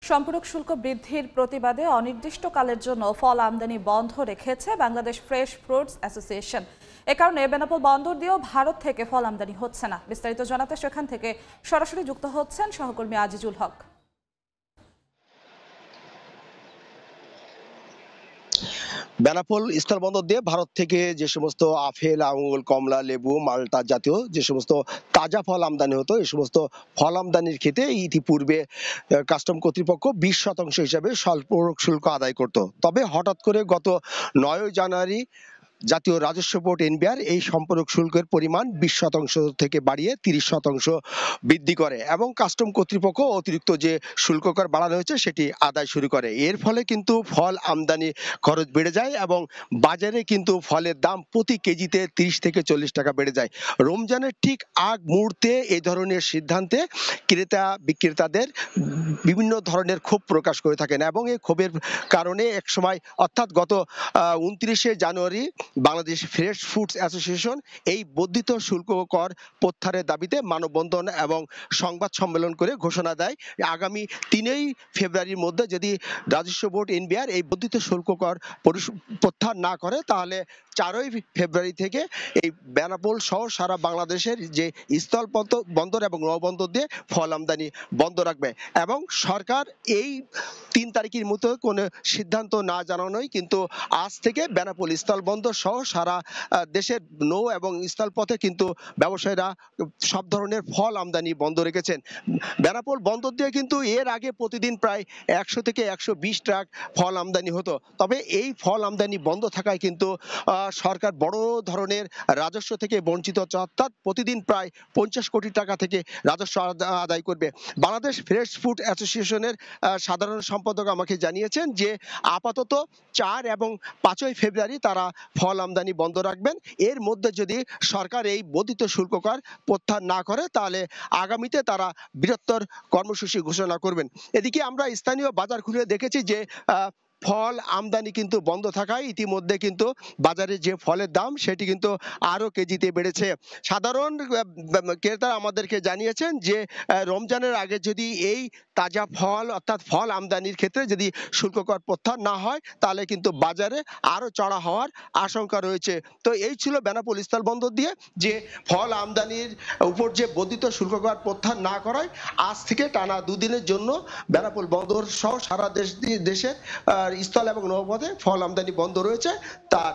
সম্পূরক শুল্ক বৃদ্ধির প্রতিবাদে অনির্দিষ্টকালের জন্য ফল আমদানি বন্ধ রেখেছে বাংলাদেশ ফ্রেশ ফ্রুটস অ্যাসোসিয়েশন। এ কারণে বেনাপোল বন্দর দিয়েও ভারত থেকে ফল আমদানি হচ্ছে না। বিস্তারিত জানাতে সেখান থেকে সরাসরি যুক্ত হচ্ছেন সহকর্মী আজিজুল হক। বেনাপোল স্থলবন্দর দিয়ে ভারত থেকে যে সমস্ত আপেল, আঙুর, কমলা, লেবু, মাল্টা জাতীয় যে সমস্ত তাজা ফল আমদানি হতো, এই সমস্ত ফল আমদানির ক্ষেত্রে ইতিপূর্বে কাস্টম কর্তৃপক্ষ 20% হিসাবে সম্পূরক শুল্ক আদায় করত। তবে হঠাৎ করে গত 9 জানুয়ারি জাতীয় রাজস্ব বোর্ড এনবিআর এই সম্পূরক শুল্কের পরিমাণ 20% থেকে বাড়িয়ে 30% বৃদ্ধি করে এবং কাস্টম কর্তৃপক্ষ অতিরিক্ত যে শুল্ক কর বাড়ানো হয়েছে সেটি আদায় শুরু করে। এর ফলে কিন্তু ফল আমদানি খরচ বেড়ে যায় এবং বাজারে কিন্তু ফলের দাম প্রতি কেজিতে 30 থেকে 40 টাকা বেড়ে যায়। রমজানের ঠিক আগ মুহূর্তে এই ধরনের সিদ্ধান্তে ক্রেতা বিক্রেতাদের বিভিন্ন ধরনের ক্ষোভ প্রকাশ করে থাকেন এবং এই ক্ষোভের কারণে একসময় অর্থাৎ গত 29শে জানুয়ারি বাংলাদেশ ফ্রেশ ফুডস অ্যাসোসিয়েশন এই বর্ধিত শুল্ক কর প্রত্যাহারের দাবিতে মানববন্ধন এবং সংবাদ সম্মেলন করে ঘোষণা দেয় আগামী 3 ফেব্রুয়ারির মধ্যে যদি রাজস্ব বোর্ড এনবিআর এই বর্ধিত শুল্ক কর প্রত্যাহার না করে তাহলে 4 ফেব্রুয়ারি থেকে এই বেনাপোল সহ সারা বাংলাদেশের যে স্থল বন্দর এবং নৌবন্দর দিয়ে ফল আমদানি বন্ধ রাখবে এবং সরকার এই 3 তারিখের মতো কোনো সিদ্ধান্ত না জানানোই কিন্তু আজ থেকে বেনাপোল স্থল বন্দর সহ সারা দেশের নৌ এবং স্থলপথে কিন্তু ব্যবসায়ীরা সব ধরনের ফল আমদানি বন্ধ রেখেছেন। বেনাপোল বন্দর দিয়ে কিন্তু এর আগে প্রতিদিন প্রায় 100 থেকে 120 ট্রাক ফল আমদানি হতো। তবে এই ফল আমদানি বন্ধ থাকায় কিন্তু সরকার বড় ধরনের রাজস্ব থেকে বঞ্চিত হচ্ছে, অর্থাৎ প্রতিদিন প্রায় 50 কোটি টাকা থেকে রাজস্ব আদায় করবে। বাংলাদেশ ফ্রেশ ফুড অ্যাসোসিয়েশনের সাধারণ সম্পাদক আমাকে জানিয়েছেন যে আপাতত 4 এবং 5 ফেব্রুয়ারি তারা ফল আমদানি বন্ধ রাখবেন। এর মধ্যে যদি সরকার এই বর্ধিত শুল্ক কর প্রত্যাহার না করে তাহলে আগামীতে তারা বৃহত্তর কর্মসূচি ঘোষণা করবেন। এদিকে আমরা স্থানীয় বাজার ঘুরে দেখেছি যে ফল আমদানি কিন্তু বন্ধ থাকায় ইতিমধ্যে কিন্তু বাজারে যে ফলের দাম সেটি কিন্তু আরো কেজিতে বেড়েছে। সাধারণ ক্রেতা আমাদেরকে জানিয়েছেন যে রমজানের আগে যদি এই তাজা ফল অর্থাৎ ফল আমদানির ক্ষেত্রে যদি শুল্ক কর প্রত্যাহার না হয় তাহলে কিন্তু বাজারে আরো চড়া হওয়ার আশঙ্কা রয়েছে। তো এই ছিল বেনাপোল স্থল বন্দর দিয়ে যে ফল আমদানির উপর যে বর্ধিত শুল্ক কর প্রত্যাহার না করায় আজ থেকে টানা 2 দিনের জন্য বেনাপোল বন্দর সহ সারা দেশের স্থল এবং নৌপথে ফল আমদানি বন্ধ রয়েছে তার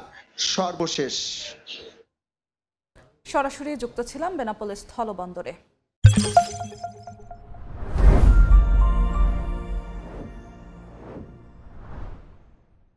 সর্বশেষ। সরাসরি যুক্ত ছিলাম বেনাপোল স্থল বন্দরে।